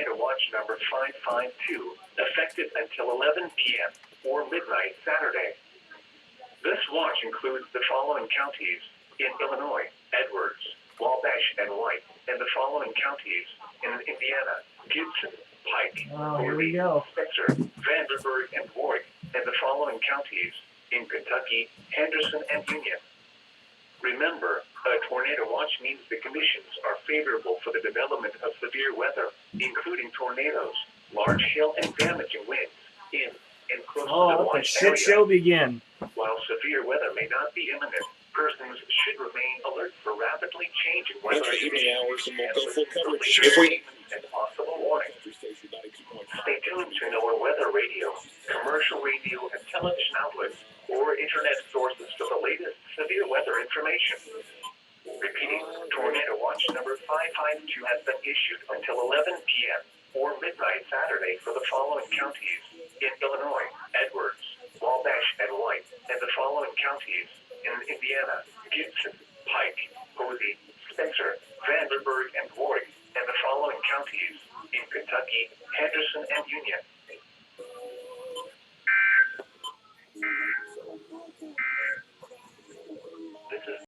Tornado Watch number 552, effective until 11 p.m. or midnight Saturday. This watch includes the following counties in Illinois: Edwards, Wabash, and White, and the following counties in Indiana: Gibson, Pike, Corby, Spencer, Vanderburgh, and Warwick, and the following counties in Kentucky: Henderson and Union. Remember, a tornado watch means the conditions are favorable for the development of severe weather, including tornadoes, large hail, and damaging winds in and close to the watch area. Show begin. While severe weather may not be imminent, persons should remain alert for rapidly changing weather evening hours and we'll go full coverage. And possible warnings. Stay tuned to NOAA weather radio, commercial radio, and television outlets, or internet sources for the latest severe weather information. Repeating, Tornado Watch number 552 has been issued until 11 p.m. or midnight Saturday for the following counties in Illinois: Edwards, Wabash, and White, and the following counties in Indiana: Gibson, Pike, Posey, Spencer, Vanderburgh, and Warwick, and the following counties in Kentucky: Henderson and Union.